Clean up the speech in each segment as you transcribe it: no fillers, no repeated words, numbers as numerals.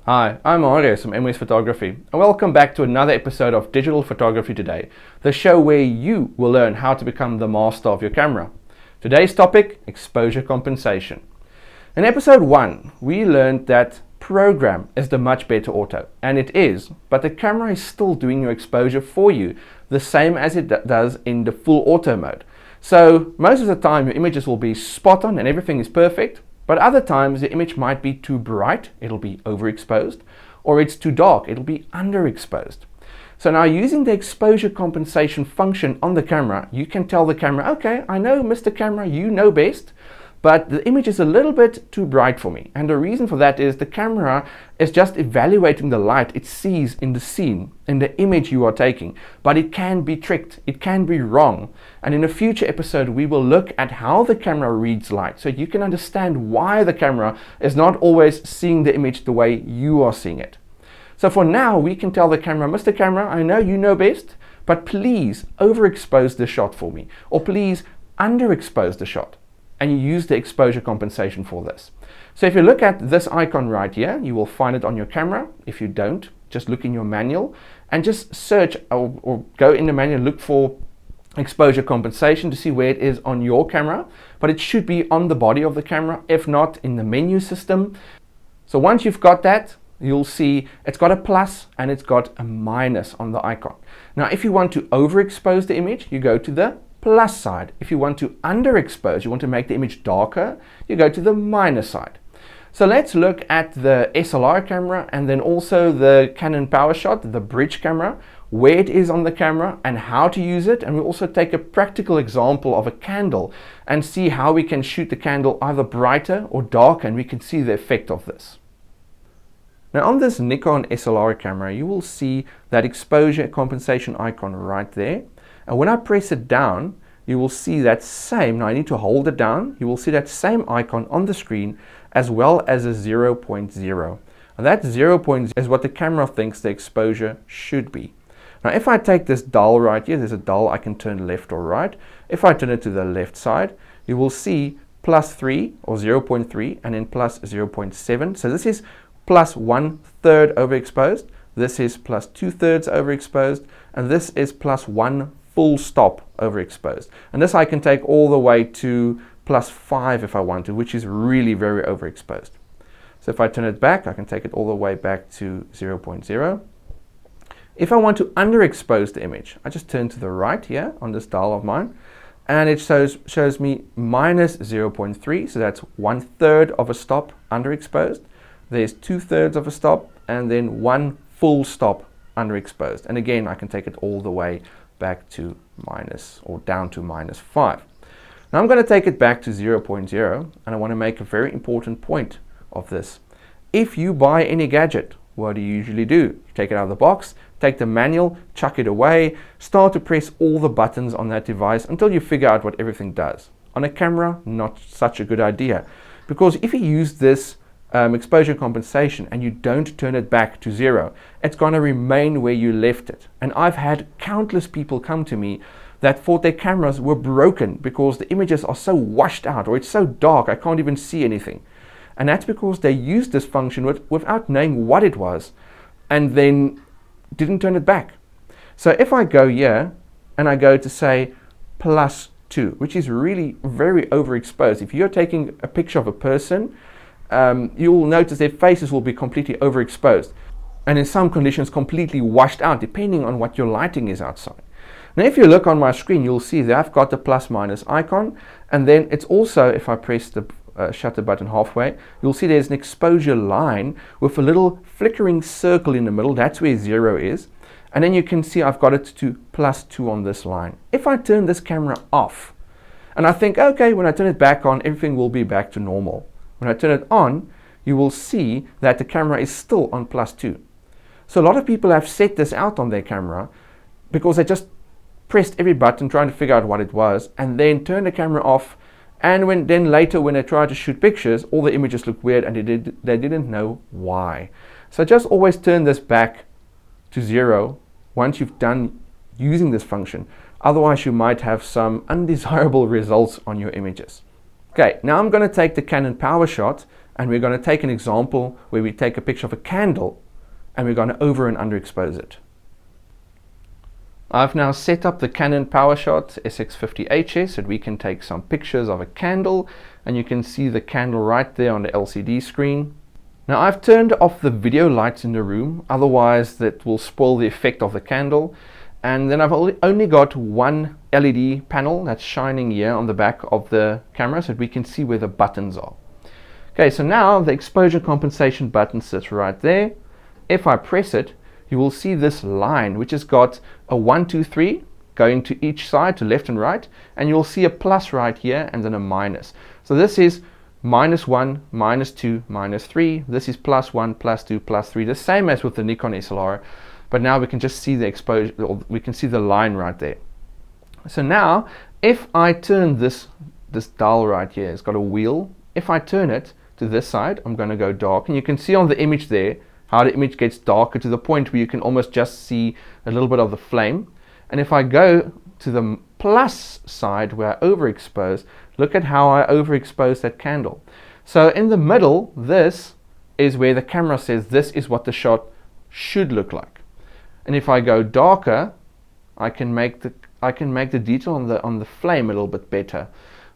Hi, I'm Arius from MWS Photography, and welcome back to another episode of Digital Photography Today, the show where you will learn how to become the master of your camera. Today's topic, exposure compensation. In episode 1, we learned that program is the much better auto, and it is, but the camera is still doing your exposure for you, the same as it does in the full auto mode. So most of the time your images will be spot on and everything is perfect. But other times the image might be too bright, it'll be overexposed, or it's too dark, it'll be underexposed. So now using the exposure compensation function on the camera, you can tell the camera, okay, I know Mr. Camera, you know best, but the image is a little bit too bright for me. And the reason for that is the camera is just evaluating the light it sees in the scene, in the image you are taking. But it can be tricked, it can be wrong. And in a future episode, we will look at how the camera reads light, so you can understand why the camera is not always seeing the image the way you are seeing it. So for now, we can tell the camera, Mr. Camera, I know you know best, but please overexpose the shot for me, or please underexpose the shot. And you use the exposure compensation for this. So if you look at this icon right here, you will find it on your camera. If you don't, just look in your manual and just search or go in the manual, look for exposure compensation to see where it is on your camera, but it should be on the body of the camera, if not in the menu system. So once you've got that, you'll see it's got a plus and it's got a minus on the icon. Now if you want to overexpose the image, you go to the plus side. If you want to underexpose, you want to make the image darker, you go to the minus side. So let's look at the SLR camera and then also the Canon PowerShot, the bridge camera, where it is on the camera and how to use it. And we'll also take a practical example of a candle and see how we can shoot the candle either brighter or darker, and we can see the effect of this. Now on this Nikon SLR camera, you will see that exposure compensation icon right there. And when I press it down, you will see that same, now I need to hold it down, you will see that same icon on the screen as well as a 0.0. And that 0.0 is what the camera thinks the exposure should be. Now if I take this dial right here, there's a dial I can turn left or right. If I turn it to the left side, you will see +3 or 0.3 and then plus 0.7. So this is plus 1/3 overexposed, this is plus 2/3 overexposed, and this is plus 1 full stop overexposed. And this I can take all the way to +5 if I want to, which is really very overexposed. So if I turn it back, I can take it all the way back to 0.0. If I want to underexpose the image, I just turn to the right here on this dial of mine, and it shows me minus 0.3, so that's 1/3 of a stop underexposed. There's 2/3 of a stop, and then 1 full stop underexposed. And again, I can take it all the way back to minus or down to -5. Now I'm going to take it back to 0.0, and I want to make a very important point of this. If you buy any gadget, what do you usually do? You take it out of the box, take the manual, chuck it away, start to press all the buttons on that device until you figure out what everything does. On a camera, not such a good idea, because if you use this exposure compensation and you don't turn it back to 0, it's going to remain where you left it. And I've had countless people come to me that thought their cameras were broken because the images are so washed out, or it's so dark I can't even see anything. And that's because they used this function without knowing what it was and then didn't turn it back. So if I go here and I go to say +2, which is really very overexposed. If you're taking a picture of a person, you'll notice their faces will be completely overexposed and in some conditions completely washed out, depending on what your lighting is outside. Now if you look on my screen, you'll see that I've got the ± icon, and then it's also, if I press the shutter button halfway, you'll see there's an exposure line with a little flickering circle in the middle. That's where 0 is, and then you can see I've got it to +2 on this line. If I turn this camera off and I think, okay, when I turn it back on, everything will be back to normal. When I turn it on, you will see that the camera is still on +2. So a lot of people have set this out on their camera because they just pressed every button trying to figure out what it was and then turned the camera off, and then later when they tried to shoot pictures, all the images looked weird and they didn't know why. So just always turn this back to 0 once you've done using this function. Otherwise you might have some undesirable results on your images. Okay, now I'm going to take the Canon PowerShot and we're going to take an example where we take a picture of a candle and we're going to over and underexpose it. I've now set up the Canon PowerShot SX50HS so that we can take some pictures of a candle, and you can see the candle right there on the LCD screen. Now I've turned off the video lights in the room, otherwise that will spoil the effect of the candle. And then I've only got one LED panel that's shining here on the back of the camera so that we can see where the buttons are. Okay, so now the exposure compensation button sits right there. If I press it, you will see this line which has got a 1, 2, 3 going to each side, to left and right, and you'll see a plus right here and then a minus. So this is -1, -2, -3. This is +1, +2, +3, the same as with the Nikon SLR, but now we can just see the exposure, or we can see the line right there. So now if I turn this dial right here, it's got a wheel. If I turn it to this side, I'm going to go dark, and you can see on the image there how the image gets darker to the point where you can almost just see a little bit of the flame. And if I go to the plus side where I overexpose, look at how I overexpose that candle. So in the middle, this is where the camera says this is what the shot should look like. And if I go darker, I can make the detail on the flame a little bit better.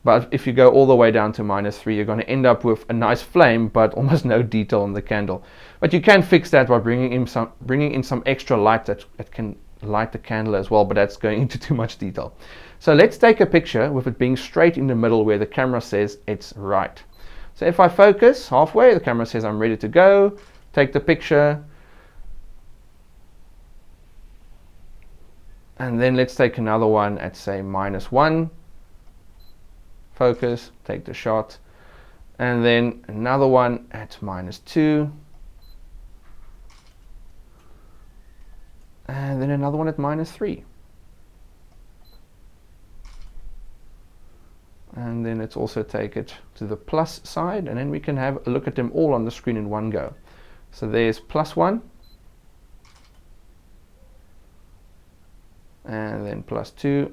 But if you go all the way down to -3, you're going to end up with a nice flame but almost no detail on the candle. But you can fix that by bringing in some extra light that can light the candle as well, but that's going into too much detail. So let's take a picture with it being straight in the middle where the camera says it's right. So if I focus halfway, the camera says I'm ready to go. Take the picture. And then let's take another one at say -1. Focus, take the shot, and then another one at -2, and then another one at -3, and then let's also take it to the plus side, and then we can have a look at them all on the screen in one go. So there's +1, and then +2.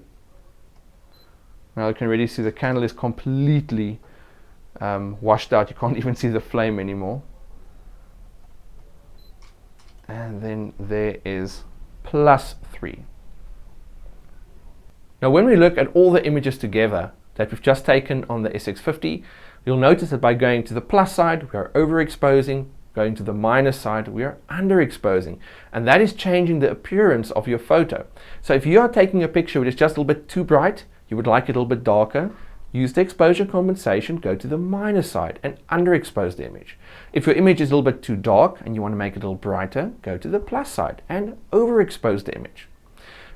Now you can already see the candle is completely washed out. You can't even see the flame anymore. And then there is +3. Now when we look at all the images together that we've just taken on the SX50, you'll notice that by going to the plus side, we are overexposing. Going to the minus side, we are underexposing, and that is changing the appearance of your photo. So if you are taking a picture which is just a little bit too bright, you would like it a little bit darker, use the exposure compensation, go to the minus side and underexpose the image. If your image is a little bit too dark and you want to make it a little brighter, go to the plus side and overexpose the image.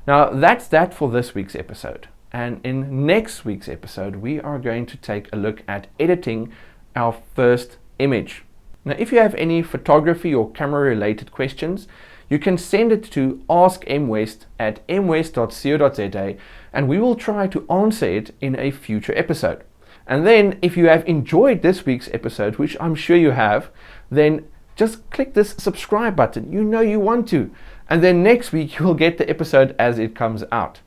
Now that's that for this week's episode. And in next week's episode, we are going to take a look at editing our first image. Now, if you have any photography or camera related questions, you can send it to askmwest@mwest.co.za, and we will try to answer it in a future episode. And then if you have enjoyed this week's episode, which I'm sure you have, then just click this subscribe button. You know you want to. And then next week you will get the episode as it comes out.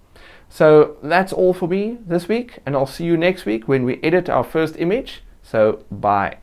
So that's all for me this week, and I'll see you next week when we edit our first image. So bye.